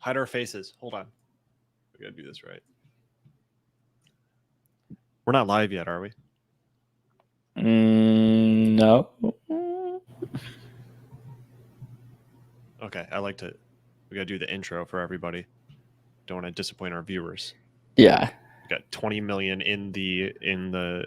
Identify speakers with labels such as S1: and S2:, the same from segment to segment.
S1: Hide our faces. Hold on. We gotta do this right. We're not live yet, are we?
S2: No.
S1: Okay, we gotta do the intro for everybody. Don't want to disappoint our viewers.
S2: Yeah.
S1: We got 20 million in the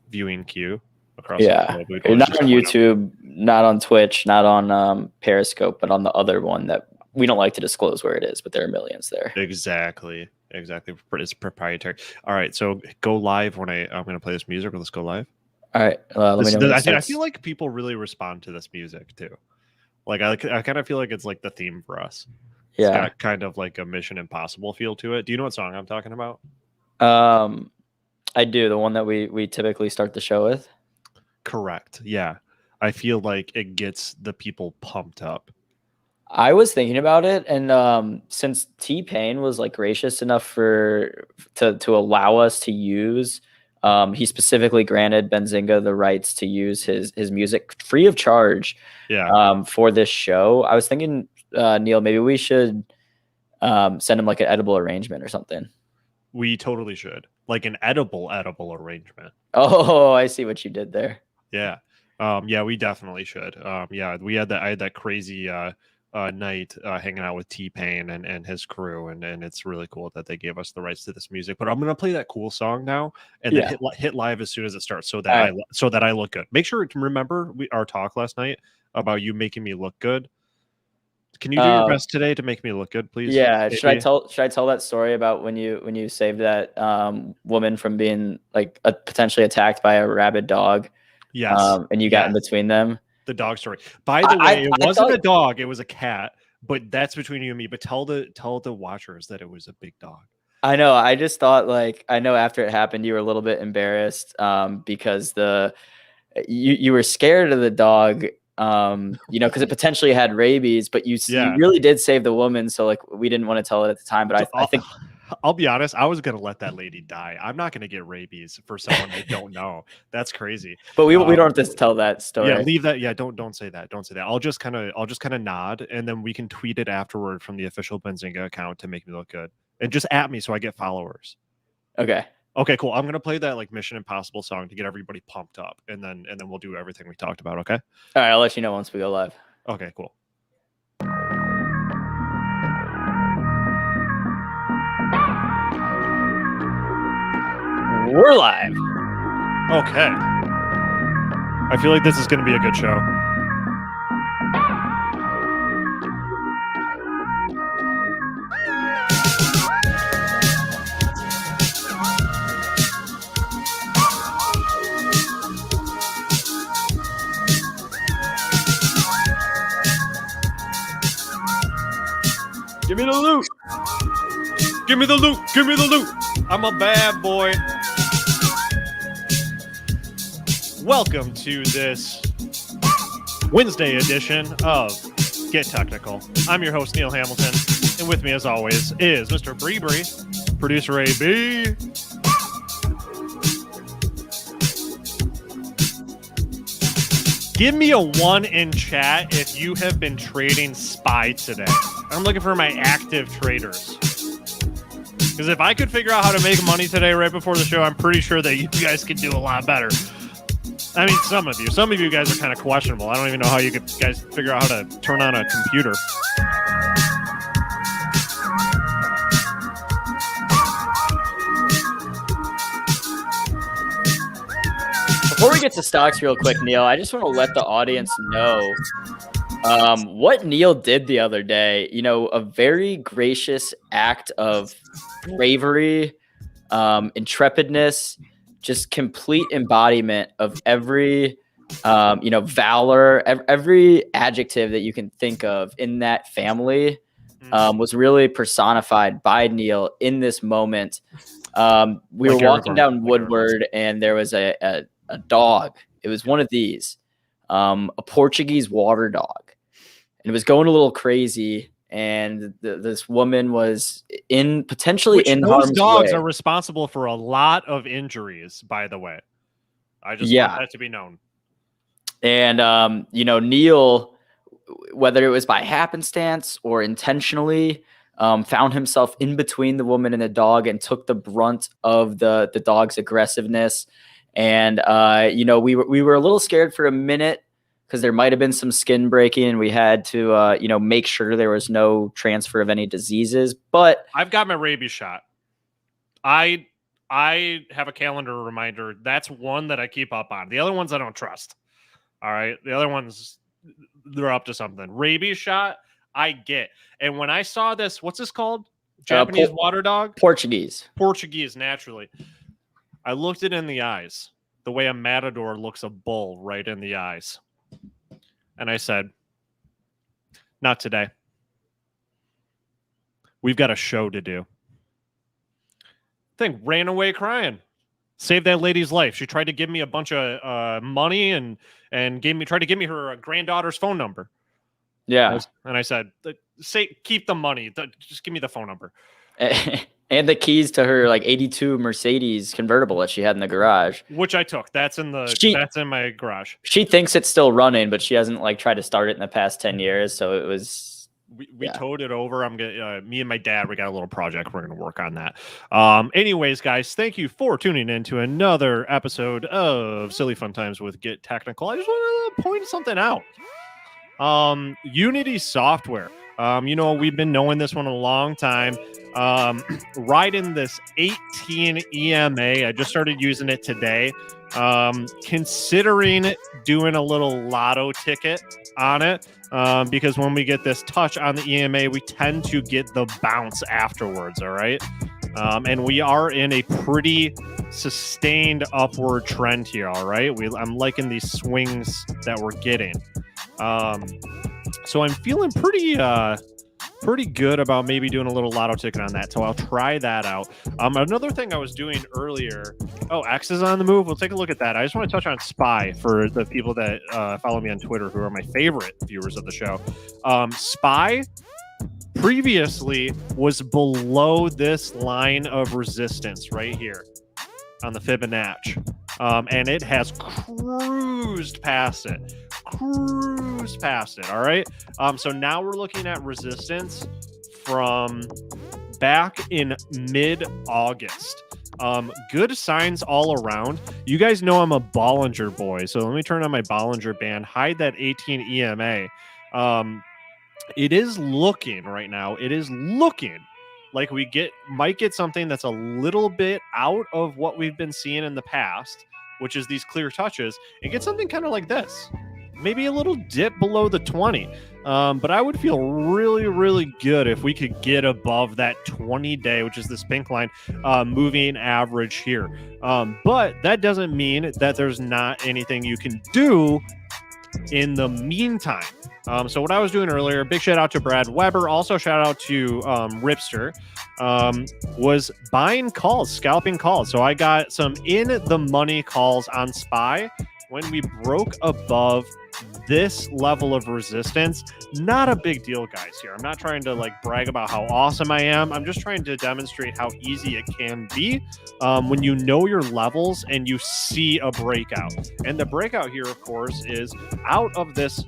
S1: viewing queue across
S2: Yeah.
S1: the globe.
S2: Not on YouTube, not on Twitch, not on Periscope, but on the other one that we don't like to disclose where it is, but there are millions there.
S1: Exactly. It's proprietary. All right, so go live when I'm going to play this music. Let's go live.
S2: All right. Let me know.
S1: I feel like people really respond to this music too. Like I kind of feel like it's like the theme for us.
S2: Yeah.
S1: It's got kind of like a Mission Impossible feel to it. Do you know what song I'm talking about?
S2: I do. The one that we typically start the show with.
S1: Correct. Yeah. I feel like it gets the people pumped up.
S2: I was thinking about it, and since T-Pain was like gracious enough to allow us to use, he specifically granted Benzinga the rights to use his music free of charge.
S1: Yeah.
S2: For this show, I was thinking, Neal, maybe we should send him like an edible arrangement or something.
S1: We totally should, like an edible arrangement.
S2: Oh, I see what you did there.
S1: Yeah. Yeah, we definitely should. Yeah, I had that crazy night hanging out with T-Pain and his crew, and it's really cool that they gave us the rights to this music. But I'm gonna play that cool song now, and then hit live as soon as it starts, so that I look good. Make sure to remember our talk last night about you making me look good. Can you do your best today to make me look good, please?
S2: Yeah. Should I tell that story about when you saved that woman from being like potentially attacked by a rabid dog?
S1: Yes.
S2: And you got in between them.
S1: The dog story. By the way, it wasn't a dog; it was a cat. But that's between you and me. But tell the watchers that it was a big dog.
S2: I know. I just thought, like, I know after it happened, you were a little bit embarrassed because you were scared of the dog, because it potentially had rabies. But you really did save the woman, so like we didn't want to tell it at the time. But I think.
S1: I'll be honest, I was going to let that lady die. I'm not going to get rabies for someone I don't know. That's crazy.
S2: But we don't have to tell that story.
S1: Yeah, leave that. Yeah, don't say that. Don't say that. I'll just kind of nod, and then we can tweet it afterward from the official Benzinga account to make me look good. And just at me so I get followers.
S2: Okay.
S1: Okay, cool. I'm going to play that like Mission Impossible song to get everybody pumped up, and then we'll do everything we talked about, okay?
S2: All right, I'll let you know once we go live.
S1: Okay, cool.
S2: We're live.
S1: Okay. I feel like this is going to be a good show. Give me the loot. Give me the loot. Give me the loot. I'm a bad boy. Welcome to this Wednesday edition of Get Technical. I'm your host, Neal Hamilton, and with me, as always, is Mr. Bree, producer AB. Give me a 1 in chat if you have been trading SPY today. I'm looking for my active traders. Because if I could figure out how to make money today right before the show, I'm pretty sure that you guys could do a lot better. I mean, some of you guys are kind of questionable. I don't even know how you guys figure out how to turn on a computer.
S2: Before we get to stocks real quick, Neal, I just want to let the audience know what Neal did the other day. A very gracious act of bravery, intrepidness, just complete embodiment of every, valor, every adjective that you can think of in that family was really personified by Neal in this moment. We were walking down Woodward, and there was a dog. It was one of these, a Portuguese water dog, and it was going a little crazy. And this woman was potentially in harm's way.
S1: Those dogs are responsible for a lot of injuries, by the way. I just want that to be known.
S2: And Neal, whether it was by happenstance or intentionally, found himself in between the woman and the dog and took the brunt of the dog's aggressiveness. And, we were a little scared for a minute because there might have been some skin breaking, and we had to, make sure there was no transfer of any diseases. But
S1: I've got my rabies shot. I have a calendar reminder. That's one that I keep up on. The other ones I don't trust. All right. The other ones, they're up to something. Rabies shot, I get. And when I saw this, what's this called? Japanese water dog?
S2: Portuguese,
S1: naturally. I looked it in the eyes, the way a matador looks a bull right in the eyes. And I said, not today. We've got a show to do. Thing ran away crying. Saved that lady's life. She tried to give me a bunch of money and tried to give me her granddaughter's phone number.
S2: Yeah.
S1: And I said, keep the money. Just give me the phone number.
S2: And the keys to her 82 Mercedes convertible that she had in the garage,
S1: which I took. That's in my garage.
S2: She thinks it's still running, but she hasn't tried to start it in the past 10 years. So it was.
S1: We towed it over. I'm gonna me and my dad, we got a little project. We're gonna work on that. Anyways, guys, thank you for tuning in to another episode of Silly Fun Times with Get Technical. I just want to point something out. Unity software. We've been knowing this one a long time. Riding this 18 EMA. I just started using it today. Considering doing a little lotto ticket on it. Because when we get this touch on the EMA, we tend to get the bounce afterwards. All right. And we are in a pretty sustained upward trend here. All right. I'm liking these swings that we're getting. So I'm feeling pretty good about maybe doing a little lotto ticket on that. So I'll try that out. Another thing I was doing earlier. Oh, X is on the move. We'll take a look at that. I just want to touch on SPY for the people that follow me on Twitter, who are my favorite viewers of the show. SPY previously was below this line of resistance right here on the Fibonacci. And it has cruised past it. All right. So now we're looking at resistance from back in mid-August. Good signs all around. You guys know I'm a Bollinger boy, so let me turn on my Bollinger Band, hide that 18 EMA. It is looking right now. It is looking like we might get something that's a little bit out of what we've been seeing in the past, which is these clear touches, and get something kind of like this. Maybe a little dip below the 20. But I would feel really, really good if we could get above that 20-day, which is this pink line, moving average here. But that doesn't mean that there's not anything you can do in the meantime. So what I was doing earlier, big shout out to Brad Weber, also shout out to Ripster, was buying calls, scalping calls. So I got some in the money calls on SPY when we broke above this level of resistance. Not a big deal, guys, here. I'm not trying to brag about how awesome I am. I'm just trying to demonstrate how easy it can be when you know your levels and you see a breakout. And the breakout here, of course, is out of this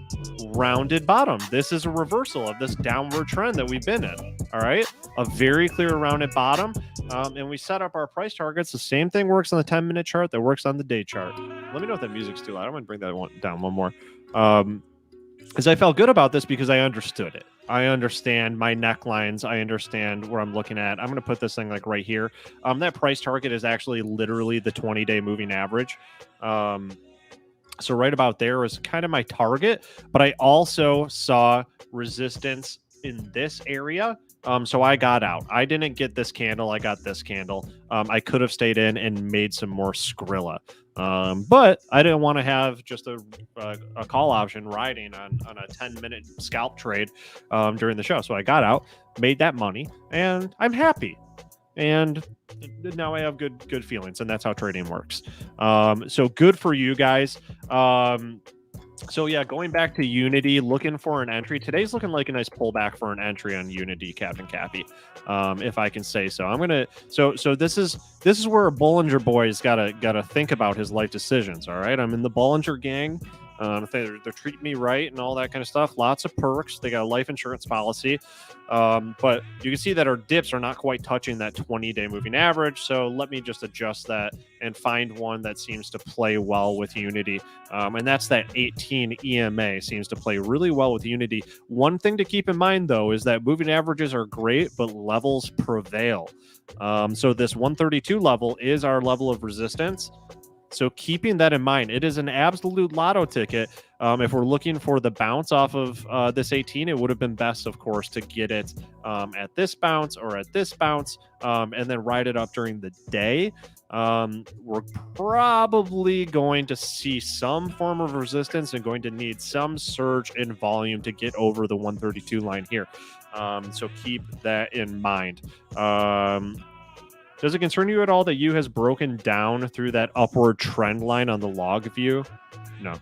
S1: rounded bottom. This is a reversal of this downward trend that we've been in. All right. A very clear rounded bottom. And we set up our price targets. The same thing works on the 10-minute chart that works on the day chart. Let me know if that music's too loud. I'm going to bring that one down one more. Because I felt good about this because I understood it. I understand my necklines. I understand where I'm looking at. I'm going to put this thing right here. That price target is actually literally the 20-day moving average. So right about there is kind of my target, but I also saw resistance in this area. So I got out. I didn't get this candle. I got this candle. I could have stayed in and made some more Skrilla. But I didn't want to have just a call option riding on a 10-minute scalp trade during the show. So I got out, made that money, and I'm happy. And now I have good feelings, and that's how trading works. So good for you guys. So yeah, going back to Unity, looking for an entry. Today's looking like a nice pullback for an entry on Unity, Captain Cappy, if I can say so. I'm gonna so this is where a Bollinger boy's gotta think about his life decisions. All right, I'm in the Bollinger gang. They're treating me right and all that kind of stuff. Lots of perks. They got a life insurance policy. But you can see that our dips are not quite touching that 20-day moving average. So let me just adjust that and find one that seems to play well with Unity. And that's that 18 EMA seems to play really well with Unity. One thing to keep in mind, though, is that moving averages are great, but levels prevail. So this 132 level is our level of resistance. So keeping that in mind, it is an absolute lotto ticket. If we're looking for the bounce off of this 18, it would have been best, of course, to get it at this bounce or at this bounce and then ride it up during the day. We're probably going to see some form of resistance and going to need some surge in volume to get over the 132 line here. So keep that in mind. Does it concern you at all that U has broken down through that upward trend line on the log view? No.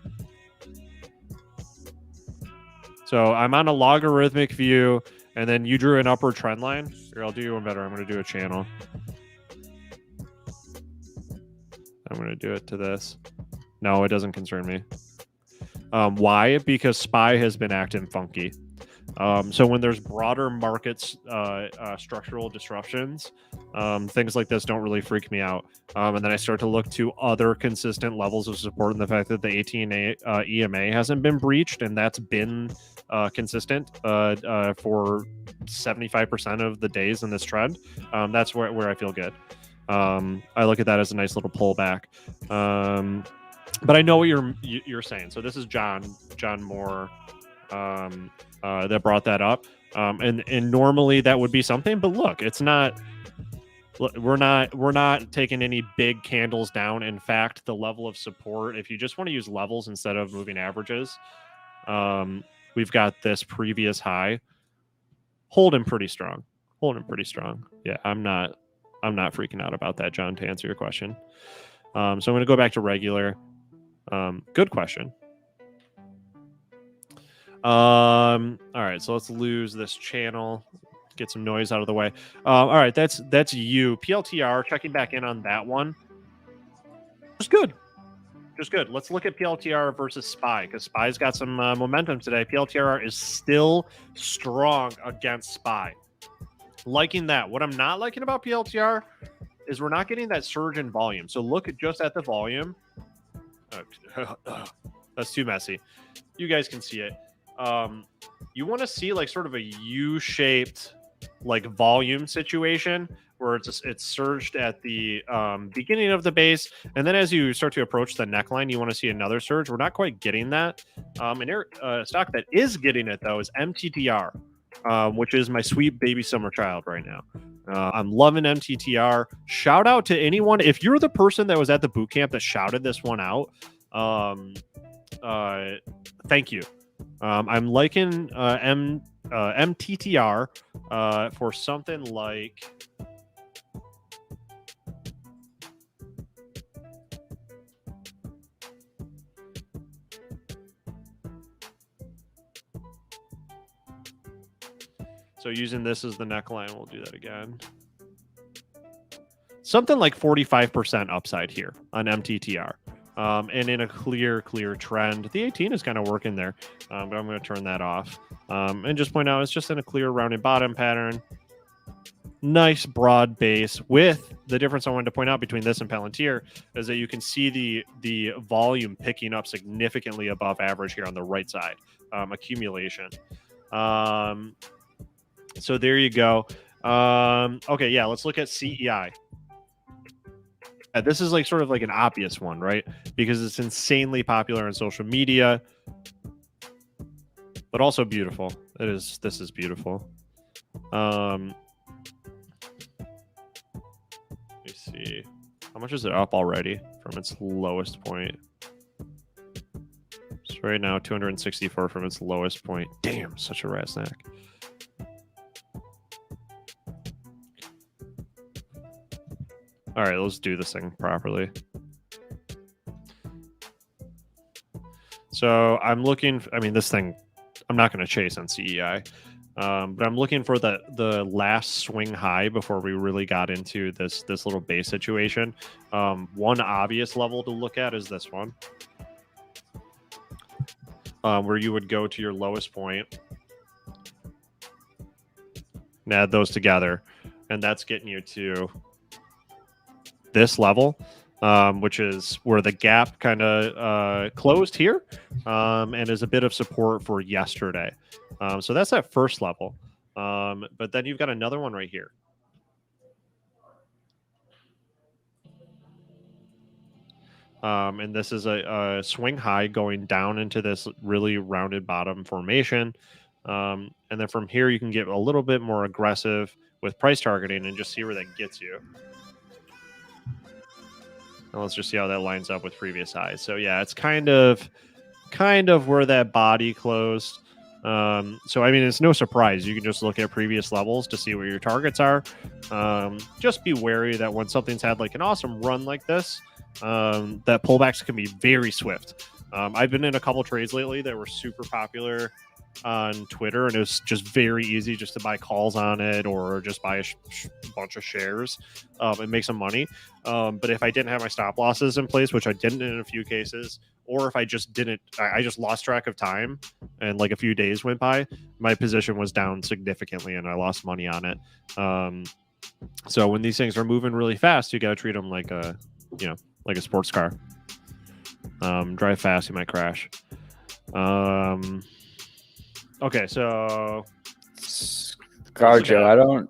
S1: So I'm on a logarithmic view, and then you drew an upward trend line. Here, I'll do you one better. I'm going to do a channel. I'm going to do it to this. No, it doesn't concern me. Why? Because SPY has been acting funky. So when there's broader markets, structural disruptions, things like this don't really freak me out. And then I start to look to other consistent levels of support, and the fact that the 18 EMA hasn't been breached, and that's been consistent for 75% of the days in this trend. That's where I feel good. I look at that as a nice little pullback. But I know what you're saying. So this is John Moore. That brought that up, and normally that would be something, but look, it's not. We're not taking any big candles down. In fact, the level of support, if you just want to use levels instead of moving averages, we've got this previous high holding pretty strong. Yeah, I'm not freaking out about that, John, to answer your question. So I'm going to go back to regular. Good question. All right, so let's lose this channel, get some noise out of the way. All right, that's you. PLTR, checking back in on that one. Just good. Let's look at PLTR versus SPY, because SPY's got some momentum today. PLTR is still strong against SPY. Liking that. What I'm not liking about PLTR is we're not getting that surge in volume. So look just at the volume. That's too messy. You guys can see it. You want to see like sort of a U-shaped like volume situation where it's surged at the beginning of the base, and then as you start to approach the neckline, you want to see another surge. We're not quite getting that. Stock that is getting it though is MTTR, which is my sweet baby summer child right now. I'm loving MTTR. Shout out to anyone if you're the person that was at the boot camp that shouted this one out. Thank you. I'm liking MTTR for something like so using this as the neckline, we'll do that again. Something like 45% upside here on MTTR. And in a clear trend. The 18 is kind of working there, but I'm going to turn that off and just point out it's just in a clear rounded bottom pattern. Nice broad base. With the difference I wanted to point out between this and Palantir is that you can see the volume picking up significantly above average here on the right side. Accumulation. So there you go. Okay, yeah, let's look at CEI. This is like sort of like an obvious one, right? Because it's insanely popular on social media, but also beautiful. This is beautiful. Let me see. How much is it up already from its lowest point? So right now, 264 from its lowest point. Damn, such a rat snack. All right, let's do this thing properly. So I'm looking, this thing, I'm not going to chase on CEI, but I'm looking for the last swing high before we really got into this little base situation. One obvious level to look at is this one. where you would go to your lowest point and add those together, and that's getting you to this level, which is where the gap kind of closed here, and is a bit of support for yesterday. So that's that first level. But then you've got another one right here. And this is a swing high going down into this really rounded bottom formation. And then from here, you can get a little bit more aggressive with price targeting and just see where that gets you. And let's just see how that lines up with previous highs. So yeah, it's kind of where that body closed. So I mean, it's no surprise. You can just look at previous levels to see where your targets are. Just be wary that when something's had like an awesome run like this, that pullbacks can be very swift. I've been in a couple trades lately that were super popular on Twitter, and it was just very easy just to buy calls on it or just buy a bunch of shares and make some money. But if I didn't have my stop losses in place, which I didn't in a few cases, or if I just didn't, I just lost track of time and like a few days went by, my position was down significantly and I lost money on it. So when these things are moving really fast, you got to treat them like like a sports car. Drive fast, you might crash. Okay, so
S2: Scarjo, I don't.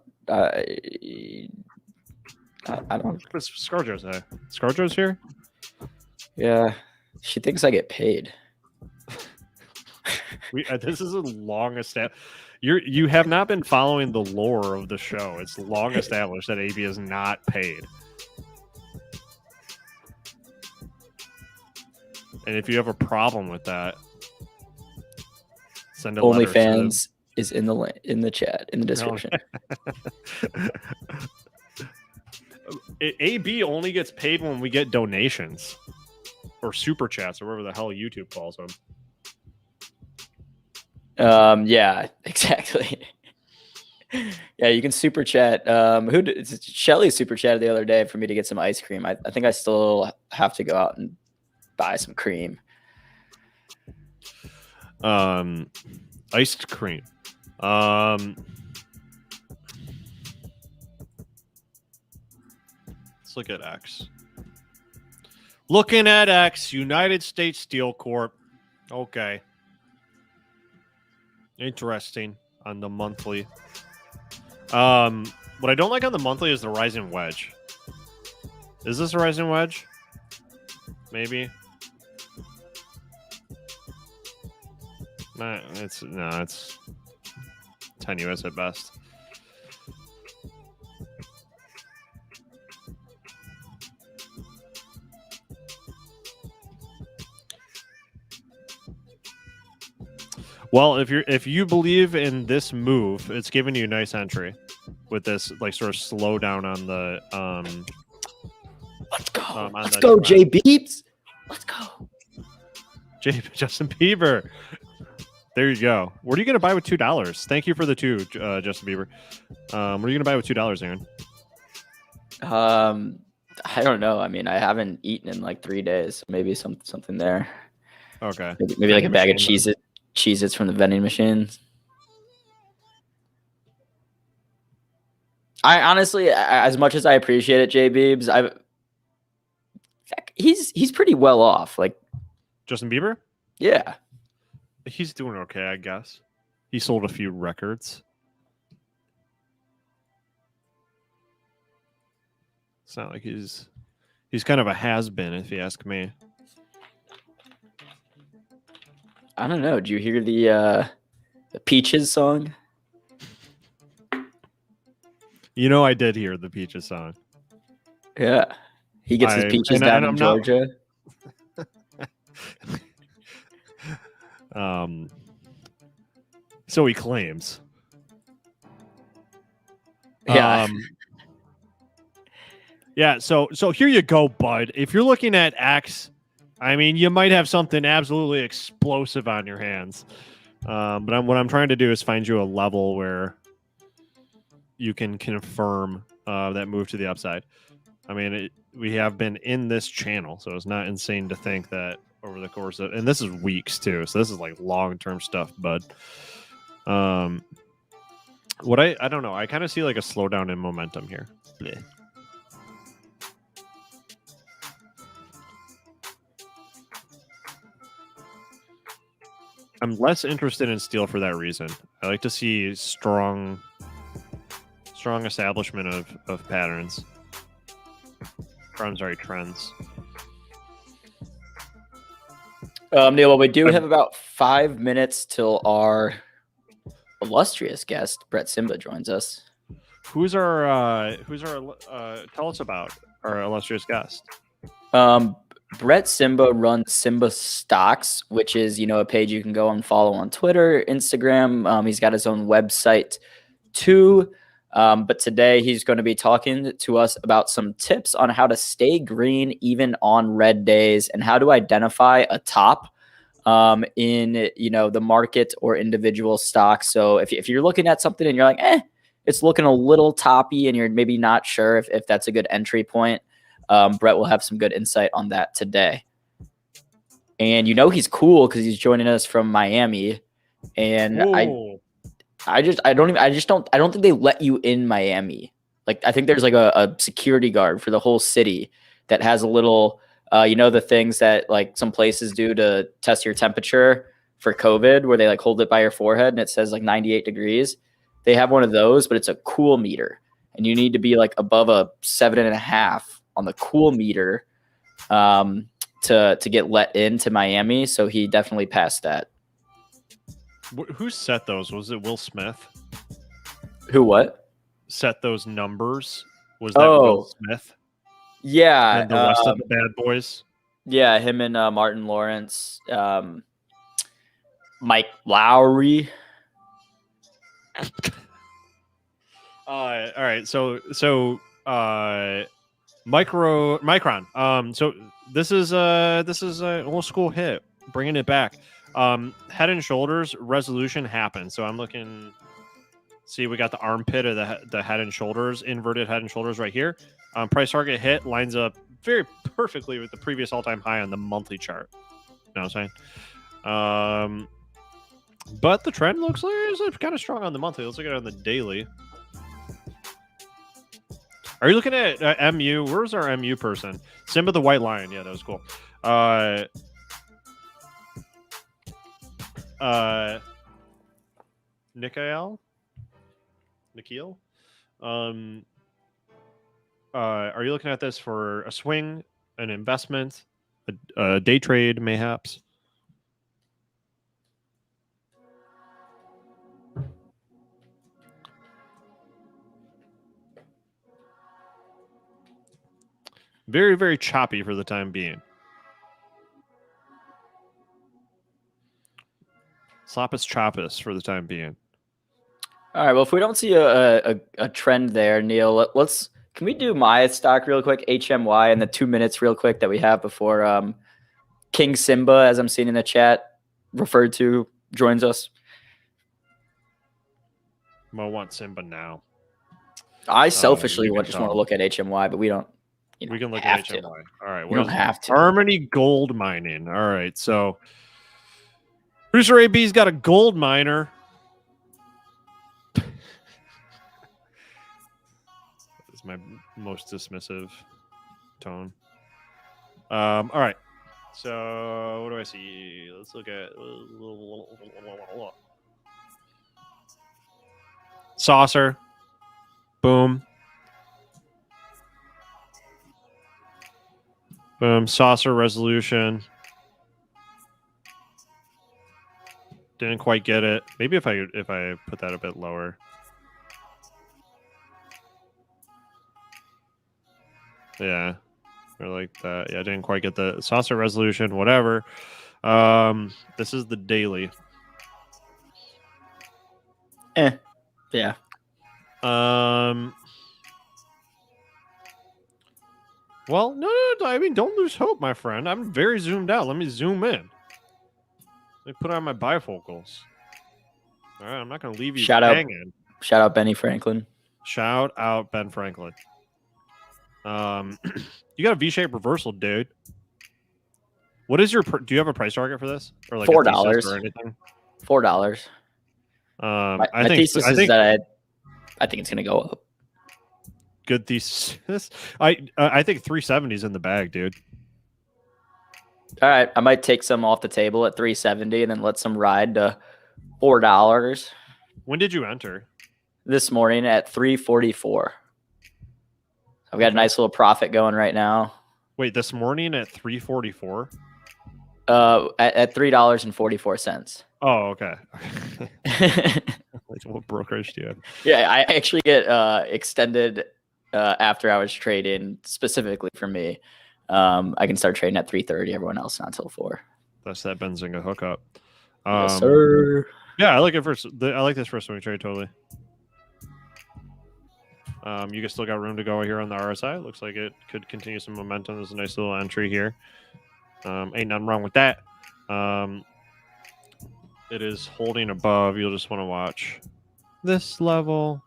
S1: What's Scarjo's there? Scarjo's here?
S2: Yeah, she thinks I get paid.
S1: This is a long established. You have not been following the lore of the show. It's long established that AB is not paid. And if you have a problem with that, send a letter.
S2: OnlyFans is in the chat, in the description.
S1: No. AB only gets paid when we get donations or super chats or whatever the hell YouTube calls them.
S2: Yeah, exactly. Yeah, you can super chat. Shelly super chatted the other day for me to get some ice cream. I think I still have to go out and buy some cream.
S1: Iced cream. Let's look at X. Looking at X, United States Steel Corp. Okay. Interesting on the monthly. What I don't like on the monthly is the rising wedge. Is this a rising wedge? Maybe. It's tenuous at best. Well, if you believe in this move, it's giving you a nice entry with this like sort of slow down on the
S2: Let's go. Let's go, J Beeps. Let's go.
S1: Justin Bieber. There you go. What are you going to buy with $2? Thank you for the two, Justin Bieber. What are you going to buy with $2, Aaron?
S2: I don't know. I mean, I haven't eaten in like 3 days. Maybe something there.
S1: Okay.
S2: Maybe like a bag of Cheez-Its from the vending machines. I honestly, as much as I appreciate it, J Beebs, he's pretty well off. Like
S1: Justin Bieber?
S2: Yeah.
S1: He's doing okay, I guess. He sold a few records. It's not like he's kind of a has-been, if you ask me.
S2: I don't know. Did you hear the Peaches song?
S1: You know, I did hear the Peaches song.
S2: Yeah. He gets his peaches down in Georgia.
S1: So he claims.
S2: Yeah.
S1: Yeah, so here you go, bud. If you're looking at X, I mean, you might have something absolutely explosive on your hands. But what I'm trying to do is find you a level where you can confirm that move to the upside. I mean, we have been in this channel, so it's not insane to think that over the course of, and this is weeks too, so this is like long-term stuff, bud. What I don't know, I kind of see like a slowdown in momentum here. Blech. I'm less interested in steel for that reason. I like to see strong establishment of patterns. Or, I'm sorry, trends.
S2: Neal, well, we do have about 5 minutes till our illustrious guest, Brett Simba, joins us.
S1: Who's our tell us about our illustrious guest?
S2: Brett Simba runs Simba Stocks, which is, a page you can go and follow on Twitter, Instagram. He's got his own website too. But today he's going to be talking to us about some tips on how to stay green even on red days and how to identify a top in, the market or individual stocks. So if you're looking at something and you're like, it's looking a little toppy and you're maybe not sure if that's a good entry point, Brett will have some good insight on that today. And he's cool because he's joining us from Miami. And
S1: Ooh.
S2: I don't think they let you in Miami. Like, I think there's like a security guard for the whole city that has a little, the things that like some places do to test your temperature for COVID, where they like hold it by your forehead and it says like 98 degrees. They have one of those, but it's a cool meter, and you need to be like above a 7.5 on the cool meter to get let into Miami. So he definitely passed that.
S1: Who set those? Was it Will Smith?
S2: Who what?
S1: Set those numbers? Was that Will Smith?
S2: Yeah.
S1: And the rest of the bad boys?
S2: Yeah, him and Martin Lawrence, Mike Lowry.
S1: All right. So Micron. So this is a old school hit, bringing it back. Head and Shoulders resolution happened. So I'm looking. See, we got the armpit of the Head and Shoulders, inverted Head and Shoulders right here. Price target hit lines up very perfectly with the previous all-time high on the monthly chart. You know what I'm saying? But the trend looks like it's kind of strong on the monthly. Let's look at it on the daily. Are you looking at MU? Where's our MU person? Simba the White Lion. Yeah, that was cool. Nikhil. Are you looking at this for a swing, an investment, a day trade, mayhaps? Very, very choppy for the time being. Sloppus choppus for the time being.
S2: All right. Well, if we don't see a trend there, Neal, can we do my stock real quick, HMY, in the 2 minutes real quick that we have before King Simba, as I'm seeing in the chat, referred to, joins us?
S1: I want Simba now.
S2: I selfishly just want to look at HMY, but we don't.
S1: We can look at HMY. All right.
S2: We don't have to.
S1: Harmony Gold Mining. All right. So Producer AB's got a gold miner. That's my most dismissive tone. All right. So what do I see? Let's look at Saucer. Boom. Boom. Saucer resolution. Didn't quite get it. Maybe if I put that a bit lower. Yeah. Or like that. Yeah, I didn't quite get the saucer resolution, whatever. This is the daily.
S2: Yeah.
S1: Well, no, I mean, don't lose hope, my friend. I'm very zoomed out. Let me zoom in. Let me put on my bifocals. All right, I'm not going to leave you hanging.
S2: Shout out Benny Franklin.
S1: Shout out Ben Franklin. You got a V-shaped reversal, dude. What is your? Do you have a price target for this, or like a thesis or anything?
S2: $4. My thesis is that I think it's gonna go up.
S1: Good thesis. I think 370 is in the bag, dude.
S2: All right, I might take some off the table at 370 and then let some ride to $4.
S1: When did you enter?
S2: This morning at 344. I've got a nice little profit going right now.
S1: Wait, this morning at 344?
S2: At $3.44.
S1: Oh, okay. What brokerage do you have?
S2: Yeah, I actually get extended after hours trading specifically for me. I can start trading at 3:30. Everyone else not until 4.
S1: That's that Benzinga hookup.
S2: Yes, sir.
S1: Yeah, I like it first. I like this first swing trade totally. You guys still got room to go here on the RSI. Looks like it could continue some momentum. There's a nice little entry here. Ain't nothing wrong with that. It is holding above. You'll just want to watch this level.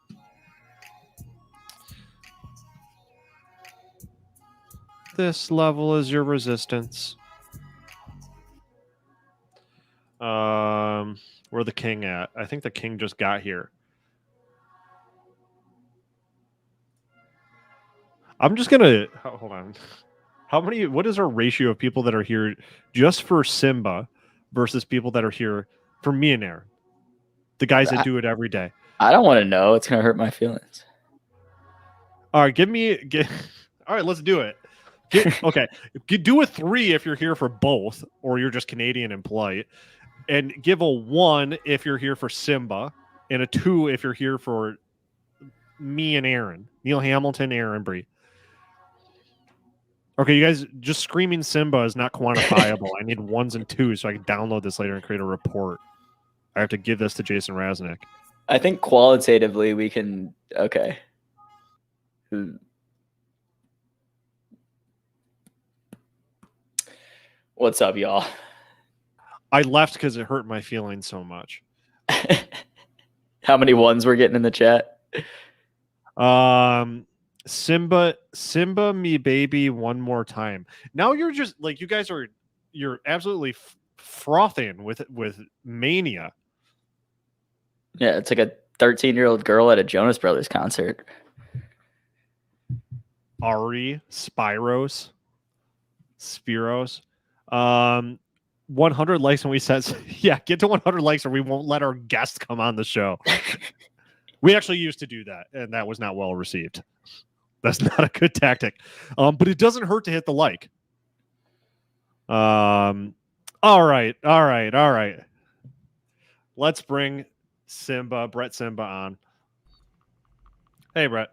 S1: This level is your resistance. Where the king at? I think the king just got here. I'm just gonna hold on. What is our ratio of people that are here just for Simba versus people that are here for me and Aaron? The guys that do it every day.
S2: I don't want to know. It's gonna hurt my feelings.
S1: All right, all right, let's do it. Okay, do a 3 if you're here for both, or you're just Canadian and polite, and give a 1 if you're here for Simba, and a 2 if you're here for me and Aaron, Neal Hamilton, Aaron Bree. Okay, you guys, just screaming Simba is not quantifiable. I need 1s and 2s so I can download this later and create a report. I have to give this to Jason Raznick.
S2: I think qualitatively we can. Okay. What's up, y'all?
S1: I left because it hurt my feelings so much.
S2: How many 1s we're getting in the chat?
S1: Simba, me baby, one more time. Now you're just like, you guys are, you're absolutely frothing with mania.
S2: Yeah, it's like a 13-year-old girl at a Jonas Brothers concert.
S1: Ari, Spiros. 100 likes when we said, yeah, get to 100 likes or we won't let our guests come on the show. We actually used to do that, and that was not well received. That's not a good tactic. But it doesn't hurt to hit the like. All right. Let's bring Brett Simba on. Hey, Brett.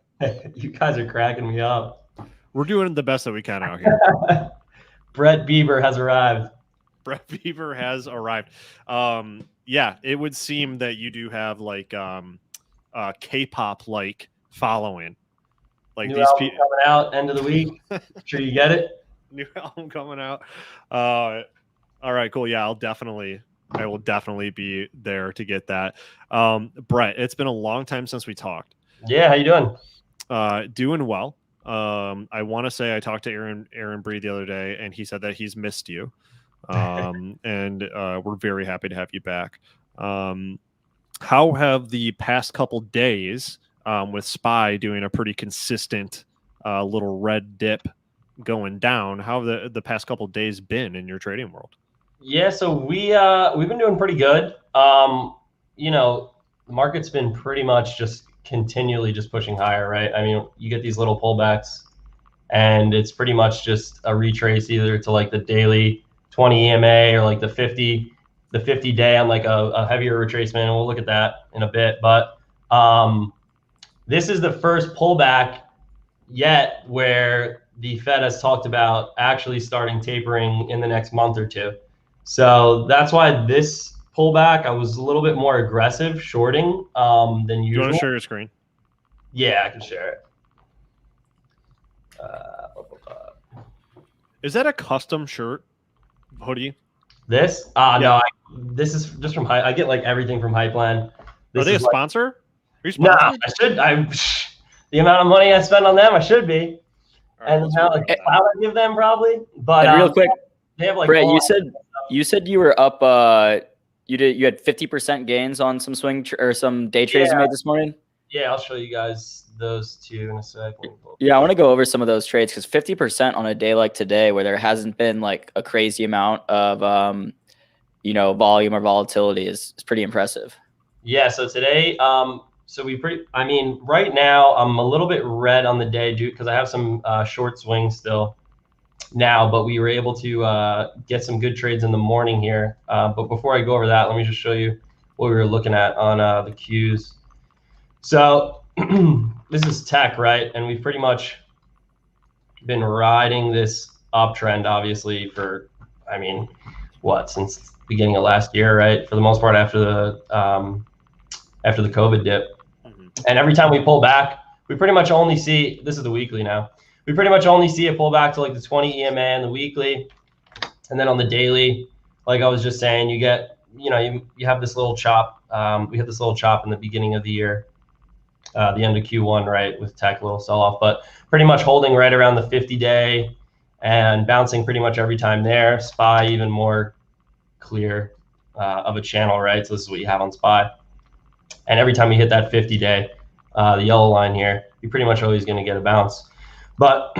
S3: You guys are cracking me up.
S1: We're doing the best that we can out here.
S3: Brett Bieber has arrived.
S1: Brett Bieber has arrived. Yeah, it would seem that you do have like K-pop like following. Like
S3: new
S1: these
S3: people coming out end of the week. Sure you get it.
S1: New album coming out. All right, cool. Yeah, I will definitely be there to get that. Brett, it's been a long time since we talked.
S3: Yeah, how you doing?
S1: Doing well. I want to say I talked to Aaron Bree the other day, and he said that he's missed you. And we're very happy to have you back. How have the past couple days with SPY doing a pretty consistent little red dip going down? How have the past couple days been in your trading world?
S3: Yeah, so we've been doing pretty good. You know, the market's been pretty much just continually just pushing higher, right? I mean, you get these little pullbacks, and it's pretty much just a retrace either to like the daily 20 EMA or like the 50 day on like a heavier retracement, and we'll look at that in a bit. But this is the first pullback yet where the Fed has talked about actually starting tapering in the next month or two. So that's why this pullback, I was a little bit more aggressive shorting than usual.
S1: Do you want to share your screen?
S3: Yeah, I can share it.
S1: Is that a custom shirt hoodie?
S3: This?
S1: Yeah.
S3: No, this is just from I get like everything from Hypeland.
S1: Are they a sponsor? Are you
S3: sponsored? No, the amount of money I spend on them, I should be.
S1: Right,
S3: and how much clout I give them probably. But
S2: and real quick,
S3: they have like
S2: Brett,
S3: all
S2: you said you were up. You had 50% gains on some or some day trades you made this morning.
S3: Yeah, I'll show you guys those two in a sec.
S2: Yeah, I want to go over some of those trades because 50% on a day like today, where there hasn't been like a crazy amount of volume or volatility, is pretty impressive.
S3: Yeah. So today, I mean, right now I'm a little bit red on the day due because I have some short swings still now, but we were able to get some good trades in the morning here. But before I go over that, let me just show you what we were looking at on the Qs. So this is tech, right? And we've pretty much been riding this uptrend, obviously, for, I mean, since the beginning of last year, right? For the most part, after the COVID dip. And every time we pull back, we pretty much only see, this is the weekly now, we pretty much only see it pull back to like the 20 EMA and the weekly. And then on the daily, like I was just saying, you get, you have this little chop. We had this little chop in the beginning of the year, the end of Q1, right, with tech, little sell-off, but pretty much holding right around the 50-day and bouncing pretty much every time there. SPY even more clear of a channel, right? So this is what you have on SPY. And every time you hit that 50-day, the yellow line here, you're pretty much always going to get a bounce. But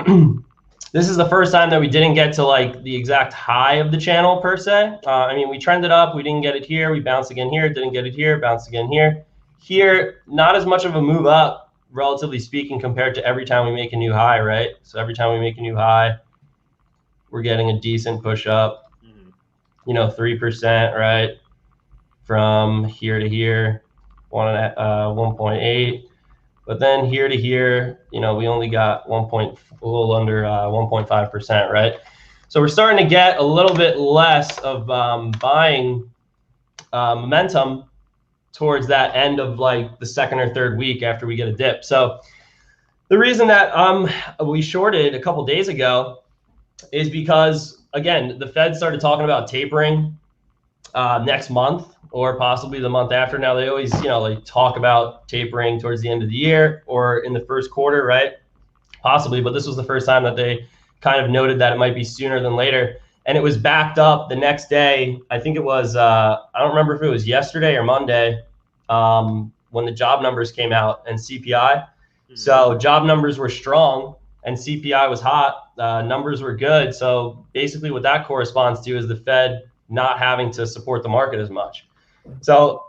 S3: this is the first time that we didn't get to like the exact high of the channel per se. I mean, we trended up, we didn't get it here, we bounced again here, didn't get it here, bounced again here. Here, not as much of a move up, relatively speaking, compared to every time we make a new high, right? So every time we make a new high, we're getting a decent push up, 3%, right? From here to here, 1.8. But then here to here, we only got a little under 1.5%, right? So we're starting to get a little bit less of buying momentum towards that end of like the second or third week after we get a dip. So the reason that we shorted a couple days ago is because, again, the Fed started talking about tapering next month or possibly the month after. Now they always, like talk about tapering towards the end of the year or in the first quarter, right? Possibly, but this was the first time that they kind of noted that it might be sooner than later. And it was backed up the next day. I think it was, I don't remember if it was yesterday or Monday, when the job numbers came out and CPI. So job numbers were strong and CPI was hot. Numbers were good. So basically what that corresponds to is the Fed not having to support the market as much. So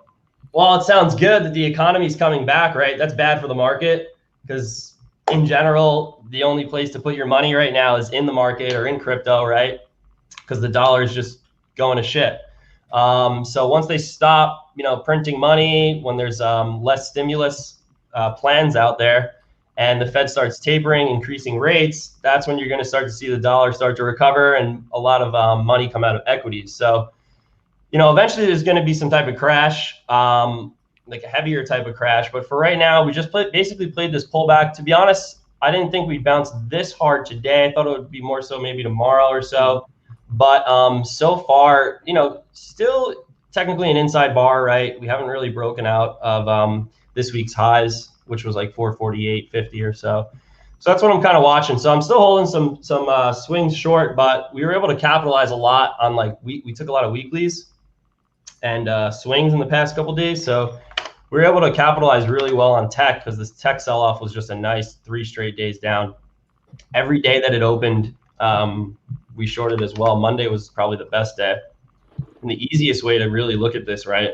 S3: while it sounds good that the economy is coming back, right, that's bad for the market because in general, the only place to put your money right now is in the market or in crypto, right? Because the dollar is just going to shit. So once they stop, printing money, when there's less stimulus plans out there, and the Fed starts tapering, increasing rates, that's when you're going to start to see the dollar start to recover and a lot of money come out of equities. So, eventually there's going to be some type of crash, like a heavier type of crash. But for right now, we just basically played this pullback. To be honest, I didn't think we'd bounce this hard today. I thought it would be more so maybe tomorrow or so. But so far, still technically an inside bar, right? We haven't really broken out of this week's highs, which was like 448.50 or so. So that's what I'm kind of watching. So I'm still holding some swings short, but we were able to capitalize a lot on we took a lot of weeklies and swings in the past couple of days. So we were able to capitalize really well on tech because this tech sell-off was just a nice 3 straight days down. Every day that it opened, we shorted as well. Monday was probably the best day. And the easiest way to really look at this, right?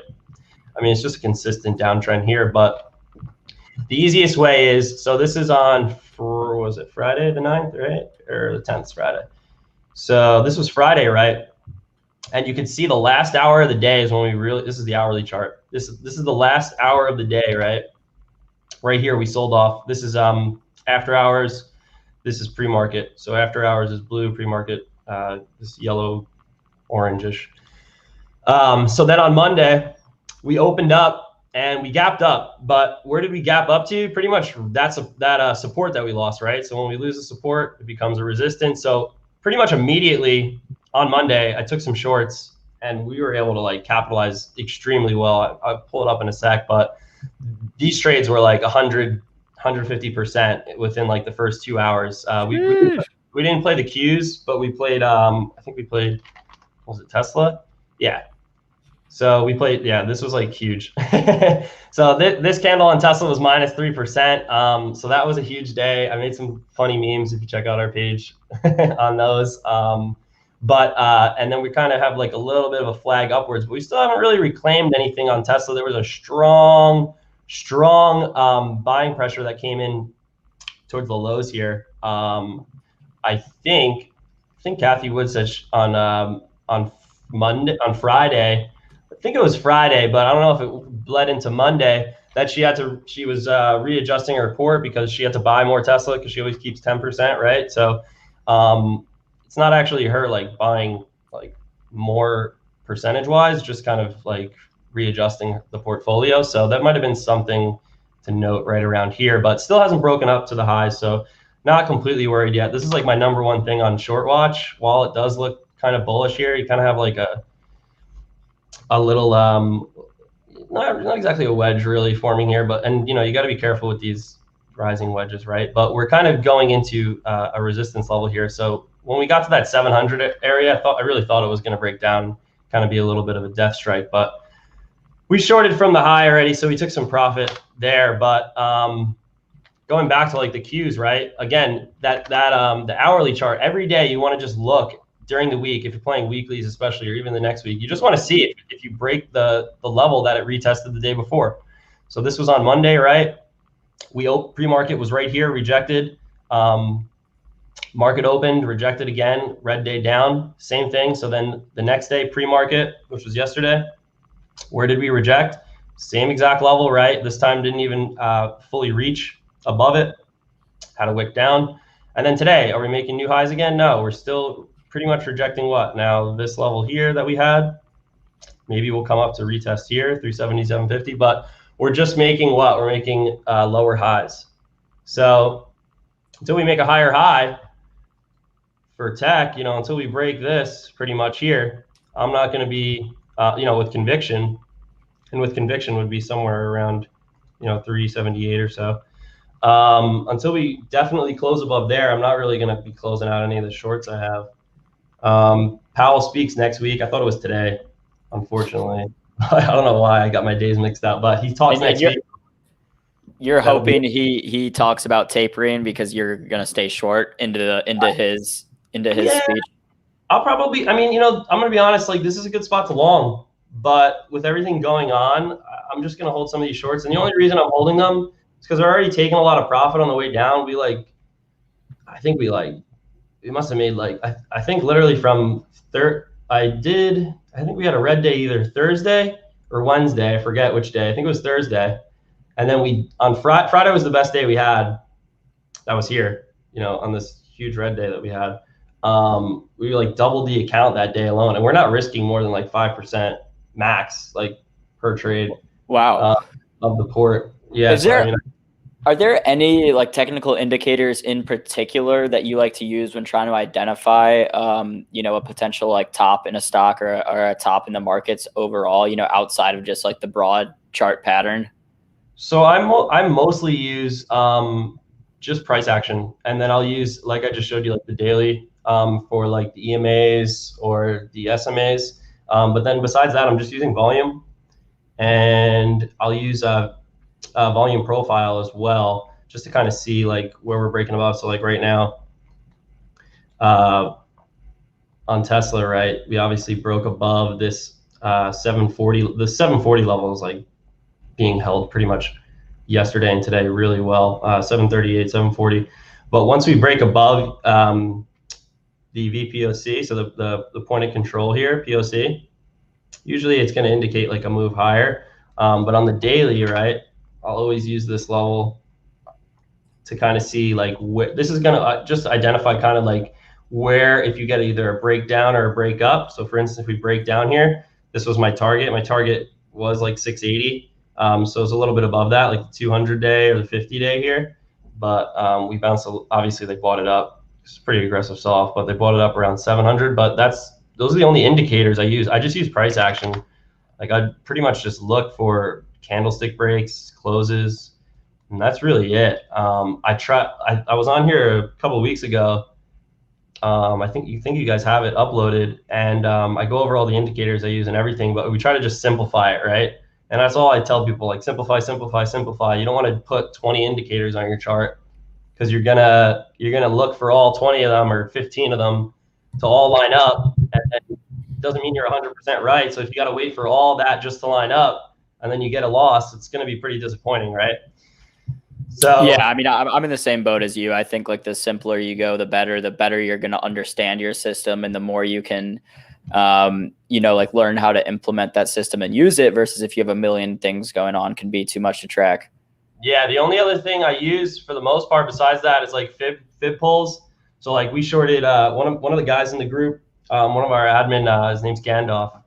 S3: I mean, it's just a consistent downtrend here, but the easiest way is, so this is on, was it Friday the 9th, right? Or the 10th Friday. So this was Friday, right? And you can see the last hour of the day is when we really, this is the hourly chart. This is the last hour of the day, right? Right here, we sold off. This is after hours. This is pre-market. So after hours is blue, pre-market, this yellow, orangish. So then on Monday, we opened up and we gapped up. But where did we gap up to? Pretty much that's that support that we lost, right? So when we lose the support, it becomes a resistance. So pretty much immediately on Monday, I took some shorts and we were able to capitalize extremely well. I'll pull it up in a sec, but these trades were like 100, 150% within the first 2 hours. we didn't play the Qs, but we played. I think we played. Was it Tesla? Yeah. So we played. Yeah, this was like huge. So this candle on Tesla was minus 3%. So that was a huge day. I made some funny memes if you check out our page on those. And then we kind of have like a little bit of a flag upwards, but we still haven't really reclaimed anything on Tesla. There was a strong buying pressure that came in towards the lows here. I think Kathy Wood said on Friday, I think it was Friday, but I don't know if it bled into Monday, that she was readjusting her report because she had to buy more Tesla because she always keeps 10%, right? So it's not actually her like buying like more percentage wise, just kind of like readjusting the portfolio. So that might have been something to note right around here, but still hasn't broken up to the highs. So not completely worried yet. This is like my number one thing on short watch. While it does look kind of bullish here, you kind of have like a little not exactly a wedge really forming here, but you got to be careful with these rising wedges, right? But we're kind of going into a resistance level here. So when we got to that 700 area, I really thought it was going to break down, kind of be a little bit of a death strike, but we shorted from the high already, so we took some profit there. But going back to like the Qs, right? Again, the hourly chart, every day you want to just look during the week, if you're playing weeklies especially, or even the next week, you just want to see if you break the level that it retested the day before. So this was on Monday, right? Pre-market was right here, rejected. Market opened, rejected again, red day down, same thing. So then the next day, pre-market, which was yesterday, where did we reject? Same exact level, right? This time didn't even fully reach above it, had a wick down. And then today, are we making new highs again? No, we're still pretty much rejecting what? Now this level here that we had, maybe we'll come up to retest here, 370, 750, but we're just making what? We're making lower highs. So until we make a higher high for tech, until we break this pretty much here, I'm not going to be, with conviction, and with conviction would be somewhere around, 378 or so. Until we definitely close above there, I'm not really going to be closing out any of the shorts I have. Powell speaks next week. I thought it was today, unfortunately. I don't know why I got my days mixed up, but he talks next week.
S2: You're hoping he talks about tapering because you're gonna stay short into his speech.
S3: I'll probably. I'm gonna be honest. Like, this is a good spot to long, but with everything going on, I'm just gonna hold some of these shorts. And the only reason I'm holding them is because they're already taking a lot of profit on the way down. We must have made I think literally from I think we had a red day either Thursday or Wednesday. I forget which day. I think it was Thursday. And then on Friday was the best day we had. That was here, on this huge red day that we had. We doubled the account that day alone, and we're not risking more than 5% max, per trade.
S2: Wow.
S3: Of the port. Yeah.
S2: Are there any technical indicators in particular that you like to use when trying to identify, a potential top in a stock or a top in the markets overall, outside of just the broad chart pattern?
S3: So I mostly use just price action, and then I'll use, like I just showed you, the daily for the EMAs or the SMAs. But then besides that, I'm just using volume, and I'll use volume profile as well, just to kind of see where we're breaking above. So right now on Tesla, right, we obviously broke above this 740. The 740 level is being held pretty much yesterday and today really well, 738, 740. But once we break above the VPOC, so the point of control here, POC, usually it's going to indicate a move higher. But on the daily, right, I'll always use this level to kind of see this is going to just identify kind of where, if you get either a breakdown or a break up. So for instance, if we break down here, this was my target. My target was 680. So it's a little bit above that, the 200 day or the 50 day here. But we bounced, obviously they bought it up. It's pretty aggressive sell-off, but they bought it up around 700. But those are the only indicators I use. I just use price action. I pretty much just look for candlestick breaks, closes, and that's really it. I was on here a couple of weeks ago, I think you guys have it uploaded, and I go over all the indicators I use and everything, but we try to just simplify it, right? And that's all I tell people, like simplify, simplify, simplify. You don't want to put 20 indicators on your chart because you're gonna look for all 20 of them or 15 of them to all line up, and it doesn't mean you're 100% right. So if you got to wait for all that just to line up, and then you get a loss, it's going to be pretty disappointing, right? So
S2: yeah, I mean, I'm in the same boat as you. I think like the simpler you go, the better. The better you're going to understand your system, and the more you can, like learn how to implement that system and use it. Versus if you have a million things going on, can be too much to track.
S3: yeah, the only other thing I use for the most part besides that is like fib pulls. So like we shorted one of the guys in the group, one of our admin, his name's Gandalf.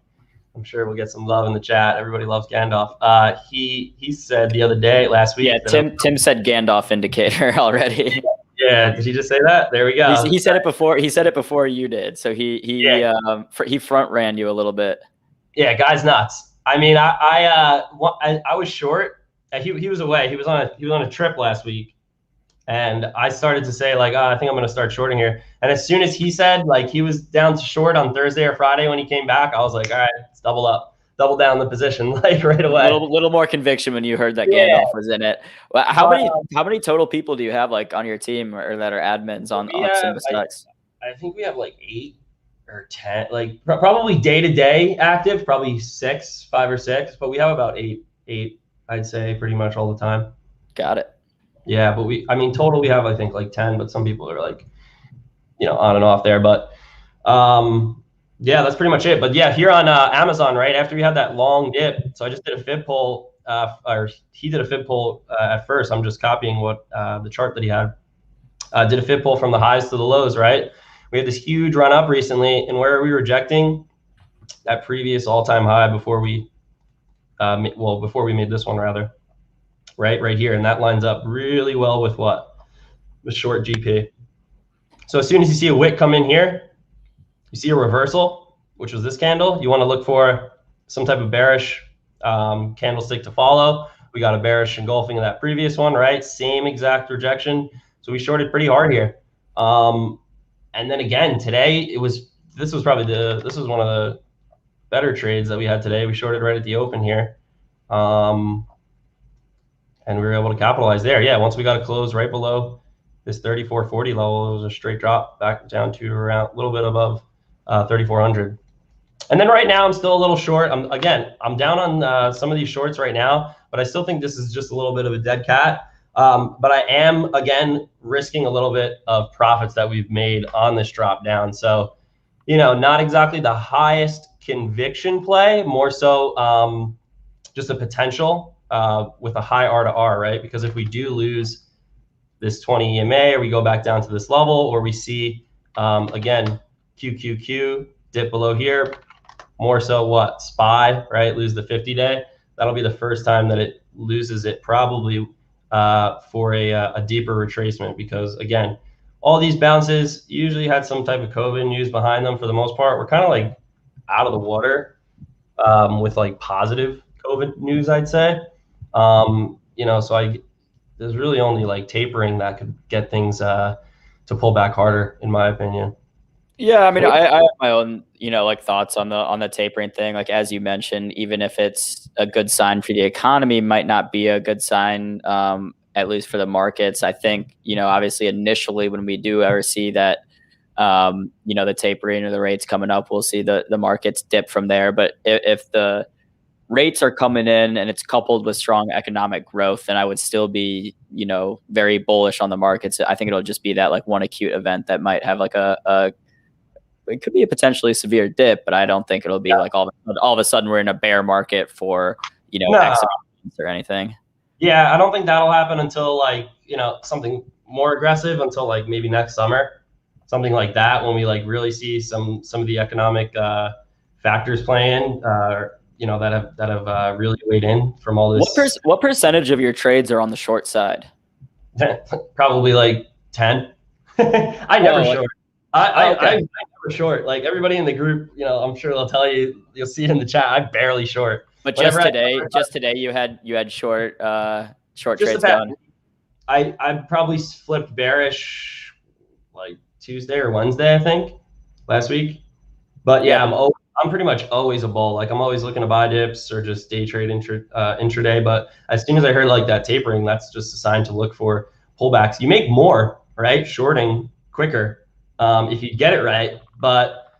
S3: I'm sure we'll get some love in the chat. Everybody loves Gandalf. He said the other day, last week.
S2: Yeah, Tim said Gandalf indicator already.
S3: Yeah, did he just say that? There we go.
S2: He said it before. He said it before you did. So he front ran you a little bit.
S3: Yeah, guy's nuts. I mean, I was short. He was away. He was on a trip last week, and I started to say like, I think I'm gonna start shorting here. And as soon as he said like he was down to short on Thursday or Friday when he came back, I was like, all right, let's double down the position like right away.
S2: Little more conviction when you heard that Gandalf was in it. Well, how many total people do you have like on your team or that are admins on Simba Stocks?
S3: I think we have like 8 or 10, like probably day to day active, probably 5 or 6, but we have about eight, I'd say, pretty much all the time.
S2: Got it.
S3: Yeah, but total we have I think like 10, but some people are like, on and off there. But yeah, that's pretty much it. But yeah, here on Amazon, right after we had that long dip, so I just did a fib pull, or he did a fib pull at first. I'm just copying what the chart that he had. Did a fib pull from the highs to the lows, right? We had this huge run up recently, and where are we rejecting? That previous all-time high before we made this one rather. Right here, and that lines up really well with what? The short GP. So as soon as you see a wick come in here, you see a reversal, which was this candle. You want to look for some type of bearish candlestick to follow. We got a bearish engulfing of that previous one, right? Same exact rejection. So we shorted pretty hard here. And then again today, this was one of the better trades that we had today. We shorted right at the open here. And we were able to capitalize there. Yeah, once we got a close right below this 3440 level, it was a straight drop back down to around a little bit above 3400. And then right now I'm still a little short. I'm down on some of these shorts right now, but I still think this is just a little bit of a dead cat. But I am again risking a little bit of profits that we've made on this drop down. So, not exactly the highest conviction play, more so just a potential with a high R to R, right? Because if we do lose this 20 EMA, or we go back down to this level, or we see again QQQ dip below here, more so what? SPY, right? Lose the 50-day. That'll be the first time that it loses it, probably for a deeper retracement, because again, all these bounces usually had some type of COVID news behind them. For the most part, we're kind of like out of the water with like positive COVID news, I'd say. So there's really only like tapering that could get things to pull back harder, in my opinion.
S2: Yeah, I mean, I have my own, like thoughts on the tapering thing. Like as you mentioned, even if it's a good sign for the economy, might not be a good sign, at least for the markets. I think, obviously initially when we do ever see that, the tapering or the rates coming up, we'll see the markets dip from there. But if the rates are coming in and it's coupled with strong economic growth, then I would still be, very bullish on the markets. I think it'll just be that like one acute event that might have like it could be a potentially severe dip, but I don't think it'll be like all of a sudden we're in a bear market for, X or anything.
S3: Yeah, I don't think that'll happen until like, something more aggressive, until like maybe next summer, something like that, when we like really see some of the economic factors playing, that have really weighed in from all this.
S2: What percentage of your trades are on the short side?
S3: Probably like 10. I never short. I never short. Like everybody in the group, I'm sure they'll tell you. You'll see it in the chat. I barely short.
S2: But just today, you had short trades done.
S3: I probably flipped bearish like Tuesday or Wednesday, I think, last week. But yeah, I'm pretty much always a bull. Like I'm always looking to buy dips or just day trade intraday. But as soon as I heard like that tapering, that's just a sign to look for pullbacks. You make more, right? Shorting quicker if you get it right, but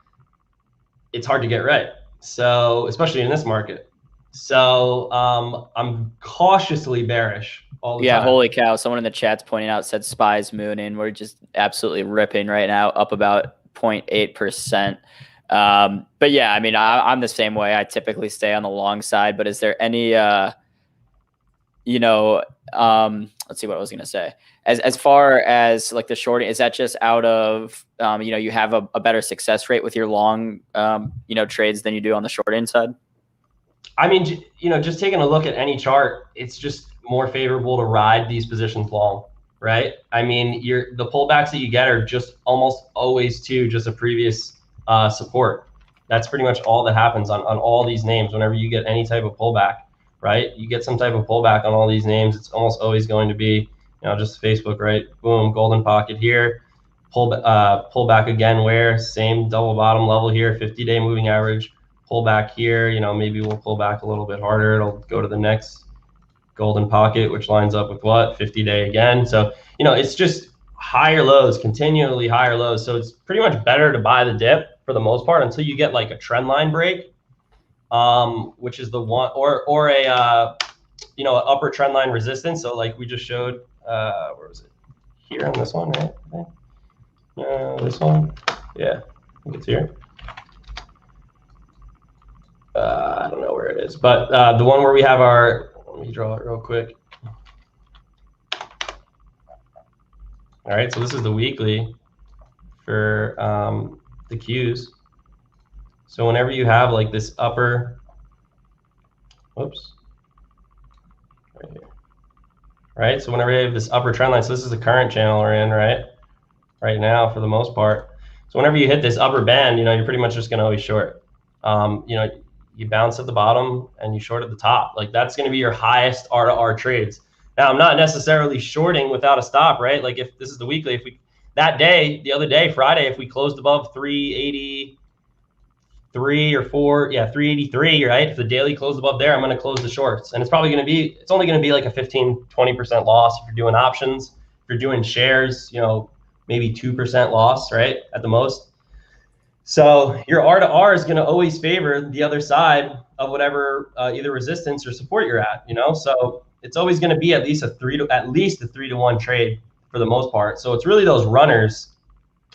S3: it's hard to get right. So especially in this market. So I'm cautiously bearish all the time.
S2: Holy cow. Someone in the chat's pointing out said SPY's mooning. We're just absolutely ripping right now, up about 0.8%. But yeah, I mean, I'm the same way. I typically stay on the long side, but is there any, let's see what I was going to say. As far as like the shorting, is that just out of, you have a better success rate with your long, trades than you do on the short end side?
S3: I mean, just taking a look at any chart, it's just more favorable to ride these positions long, right? I mean, the pullbacks that you get are just almost always to just a previous support. That's pretty much all that happens on all these names. Whenever you get any type of pullback, right? You get some type of pullback on all these names, it's almost always going to be, just Facebook, right? Boom, golden pocket here, pull back again where? Same double bottom level here, 50-day moving average, pull back here, maybe we'll pull back a little bit harder. It'll go to the next golden pocket, which lines up with what? 50-day again. So, it's just higher lows, continually higher lows. So it's pretty much better to buy the dip for the most part until you get like a trend line break, which is the one, or a, an upper trend line resistance. So like we just showed, where was it? Here on this one, right? This one? Yeah, I think it's here. I don't know where it is, but the one where we have our, let me draw it real quick. All right, so this is the weekly for the Qs. So whenever you have like this upper, whoops, right here, right? So whenever you have this upper trend line, so this is the current channel we're in, right now for the most part. So whenever you hit this upper band, you're pretty much just gonna always short. You bounce at the bottom and you short at the top. Like that's going to be your highest R to R trades. Now, I'm not necessarily shorting without a stop, right? Like if this is the weekly, if we, that day, the other day, Friday, if we closed above 383 or 383, right? If the daily closed above there, I'm going to close the shorts. And it's probably going to be, it's only going to be like a 15, 20% loss if you're doing options. If you're doing shares, maybe 2% loss, right? At the most. So your R to R is going to always favor the other side of whatever either resistance or support you're at, So it's always going to be at least a 3 to 1 trade for the most part. So it's really those runners.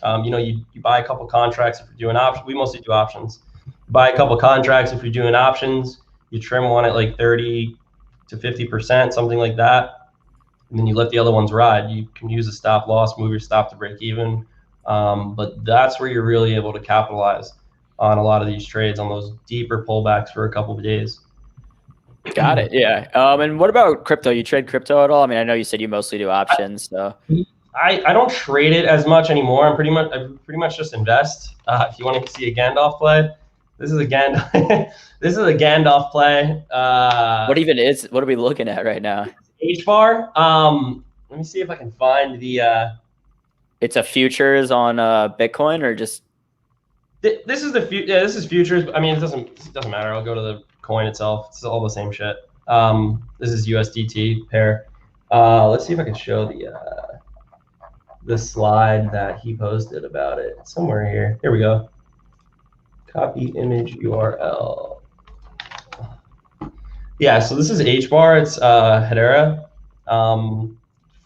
S3: You buy a couple contracts if you're doing options. We mostly do options. Buy a couple contracts if you're doing options. You trim one at like 30 to 50%, something like that, and then you let the other ones ride. You can use a stop loss, move your stop to break even. But that's where you're really able to capitalize on a lot of these trades, on those deeper pullbacks for a couple of days.
S2: Got it. Yeah. And what about crypto? You trade crypto at all? I mean, I know you said you mostly do options. So
S3: I don't trade it as much anymore. I pretty much just invest. If you want to see a Gandalf play, this is a Gandalf play.
S2: What are we looking at right now?
S3: H bar. Let me see if I can find the.
S2: It's a futures on Bitcoin or just.
S3: This is this is futures. I mean, it doesn't matter. I'll go to the coin itself. It's all the same shit. This is USDT pair. Let's see if I can show the slide that he posted about it somewhere here. Here we go. Copy image URL. Yeah, so this is HBAR. It's Hedera.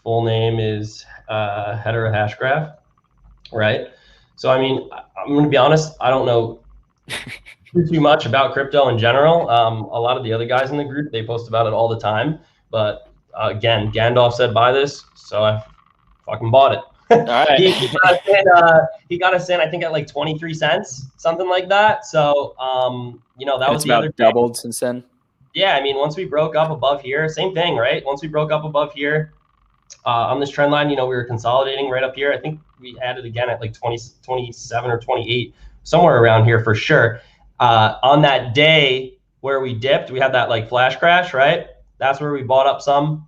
S3: Full name is Hedera Hashgraph, right? So I mean, I'm gonna be honest. I don't know too much about crypto in general. A lot of the other guys in the group, they post about it all the time. But again, Gandalf said buy this, so I fucking bought it. All right. he got us in, I think, at like 23 cents, something like that. So that was the other
S2: doubled since then.
S3: Yeah, I mean, once we broke up above here, same thing, right? Once we broke up above here on this trend line, we were consolidating right up here. I think we had it again at like 27 or 28, somewhere around here for sure. On that day where we dipped, we had that like flash crash, right? That's where we bought up some.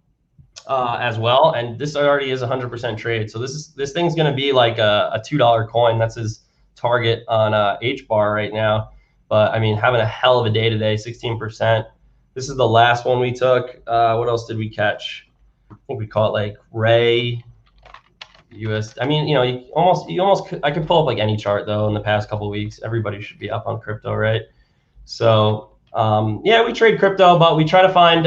S3: as well. And this already is 100% trade. So this thing's going to be like a $2 coin. That's his target on H bar right now. But I mean, having a hell of a day today, 16%. This is the last one we took. What else did we catch? I think we caught like Ray US. I mean, you know, you almost I could pull up like any chart though in the past couple of weeks. Everybody should be up on crypto, right? So yeah, we trade crypto, but we try to find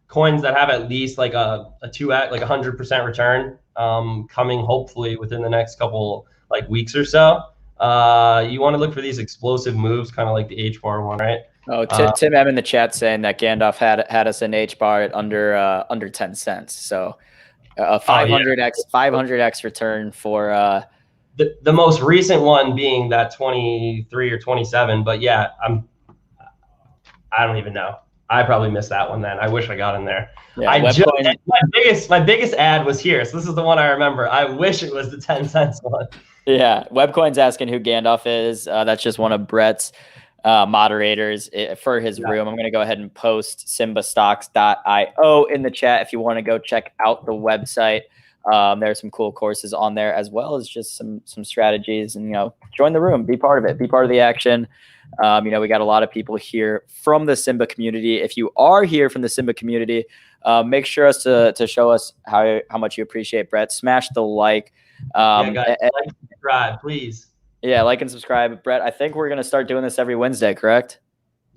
S3: coins that have at least like a 2x, like 100% return coming hopefully within the next couple like weeks or so. You want to look for these explosive moves, kind of like the H bar one, right?
S2: Oh, Tim M in the chat saying that Gandalf had us in H bar at under 10 cents. So a 500x return for
S3: the most recent one being that 23 or 27. But yeah, I don't even know. I probably missed that one then. I wish I got in there. Yeah, my biggest ad was here. So this is the one I remember. I wish it was the 10 cents one.
S2: Yeah, Webcoin's asking who Gandalf is. That's just one of Brett's moderators for his room. I'm going to go ahead and post simbastocks.io in the chat if you want to go check out the website. There's some cool courses on there, as well as just some strategies, and, you know, join the room, be part of it, be part of the action. You know, we got a lot of people here from the Simba community. If you are here from the Simba community, make sure to show us how much you appreciate Brett. Smash the like.
S3: Yeah, guys, like and subscribe, please.
S2: Yeah, like and subscribe. Brett, I think we're going to start doing this every Wednesday, correct?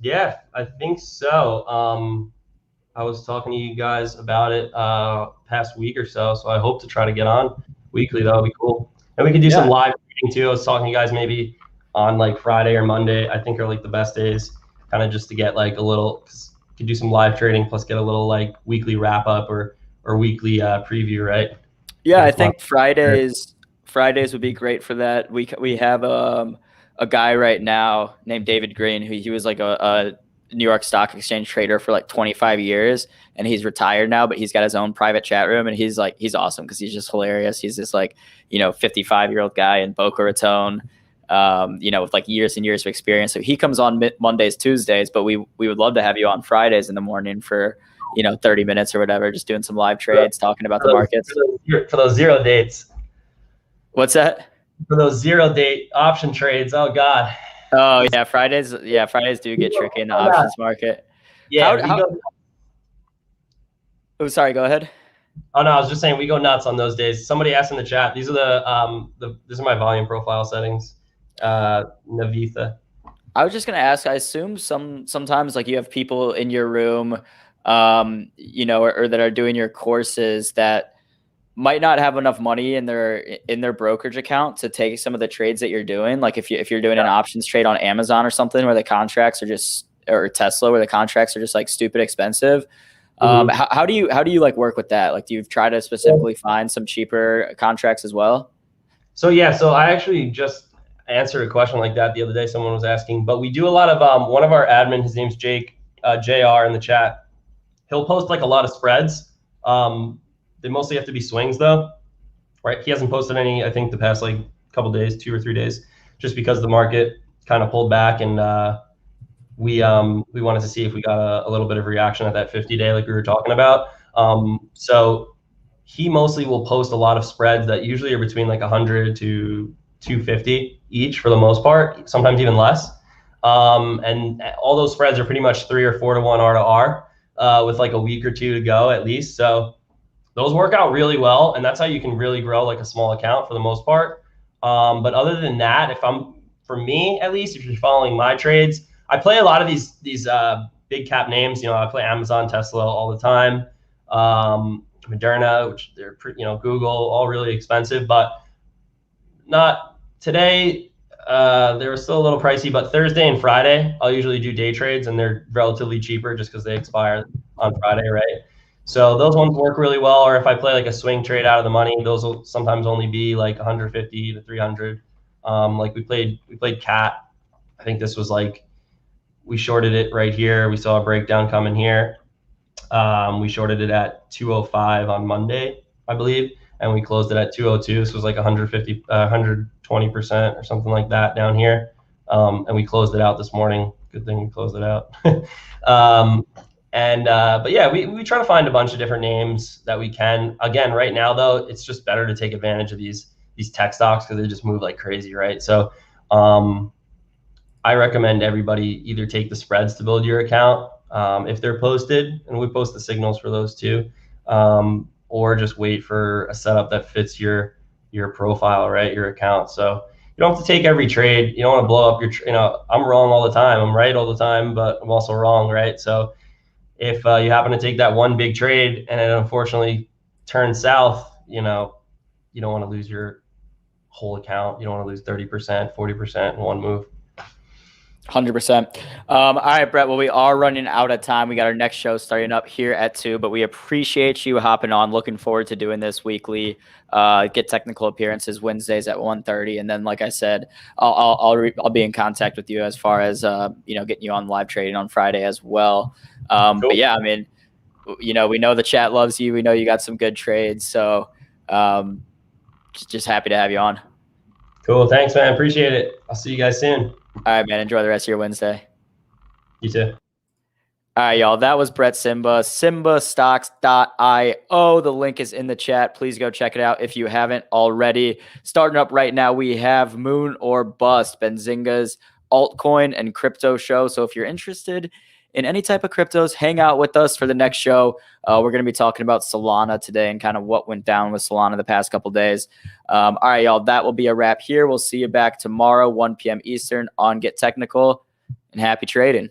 S3: Yeah, I think so. I was talking to you guys about it past week or so, so I hope to try to get on weekly. That'll be cool. And we can do some live reading too. I was talking to you guys maybe on like Friday or Monday, I think are like the best days, kind of just to get like a little, cause you can do some live trading plus get a little like weekly wrap up or weekly preview, right?
S2: Yeah, I think Fridays would be great for that. We have a guy right now named David Green, who he was like a New York Stock Exchange trader for like 25 years, and he's retired now, but he's got his own private chat room, and he's awesome because he's just hilarious. He's this like, you know, 55-year-old guy in Boca Raton, you know, with like years and years of experience. So he comes on Mondays, Tuesdays, but we would love to have you on Fridays in the morning for, you know, 30 minutes or whatever, just doing some live trades, talking about the markets.
S3: For those 0 dates.
S2: What's that?
S3: For those 0 date option trades. Oh God.
S2: Oh yeah, Fridays. Yeah, Fridays do get tricky in the options market.
S3: Yeah.
S2: Oh, sorry. Go ahead.
S3: Oh no, I was just saying we go nuts on those days. Somebody asked in the chat. These are these are my volume profile settings. Navitha.
S2: I was just gonna ask. I assume sometimes like you have people in your room, you know, or that are doing your courses that might not have enough money in their brokerage account to take some of the trades that you're doing. Like if you're doing an options trade on Amazon or something where the contracts are just, or Tesla where the contracts are just like stupid expensive. How do you like work with that? Like, do you try to specifically find some cheaper contracts as well?
S3: So yeah, so I actually just answered a question like that the other day. Someone was asking, but we do a lot of one of our admin, his name's Jake, JR in the chat. He'll post like a lot of spreads. They mostly have to be swings though, right? He hasn't posted any, I think, the past like couple days, 2 or 3 days, just because the market kind of pulled back, and we wanted to see if we got a little bit of reaction at that 50-day like we were talking about. So he mostly will post a lot of spreads that usually are between like 100 to 250 each for the most part, sometimes even less. And all those spreads are pretty much 3 or 4 to 1 R to R with like a week or 2 to go at least. So those work out really well, and that's how you can really grow like a small account for the most part. But other than that, for me at least, if you're following my trades, I play a lot of these big cap names. You know, I play Amazon, Tesla all the time, Moderna, which they're Google, all really expensive, but not today. They were still a little pricey, but Thursday and Friday, I'll usually do day trades, and they're relatively cheaper just because they expire on Friday, right? So those ones work really well. Or if I play like a swing trade out of the money, those will sometimes only be like 150 to 300. Like we played CAT. I think this was like, we shorted it right here. We saw a breakdown coming here. We shorted it at 205 on Monday, I believe, and we closed it at 202. This was like 120% or something like that down here. And we closed it out this morning. Good thing we closed it out. And but yeah, we try to find a bunch of different names that we can. Again, right now though, it's just better to take advantage of these tech stocks because they just move like crazy, right? So I recommend everybody either take the spreads to build your account if they're posted, and we post the signals for those too, or just wait for a setup that fits your profile, right? Your account. So you don't have to take every trade. You don't want to blow up your, I'm wrong all the time. I'm right all the time, but I'm also wrong, right? So if you happen to take that one big trade and it unfortunately turns south, you don't want to lose your whole account. You don't want to lose 30%, 40% in one move.
S2: 100%. All right, Brett. Well, we are running out of time. We got our next show starting up here at 2, but we appreciate you hopping on. Looking forward to doing this weekly. Get technical appearances Wednesdays at 1:30, and then, like I said, I'll be in contact with you as far as getting you on live trading on Friday as well.
S3: Cool.
S2: But yeah, I mean, we know the chat loves you. We know you got some good trades, so just happy to have you on.
S3: Cool. Thanks, man. Appreciate it. I'll see you guys soon.
S2: All right, man. Enjoy the rest of your Wednesday.
S3: You too.
S2: All right, y'all. That was Brett Simba, simbastocks.io. The link is in the chat. Please go check it out if you haven't already. Starting up right now, we have Moon or Bust, Benzinga's altcoin and crypto show. So if you're interested in any type of cryptos, hang out with us for the next show. We're going to be talking about Solana today and kind of what went down with Solana the past couple days. All right, y'all. That will be a wrap here. We'll see you back tomorrow, 1 p.m. Eastern on Get Technical, and happy trading.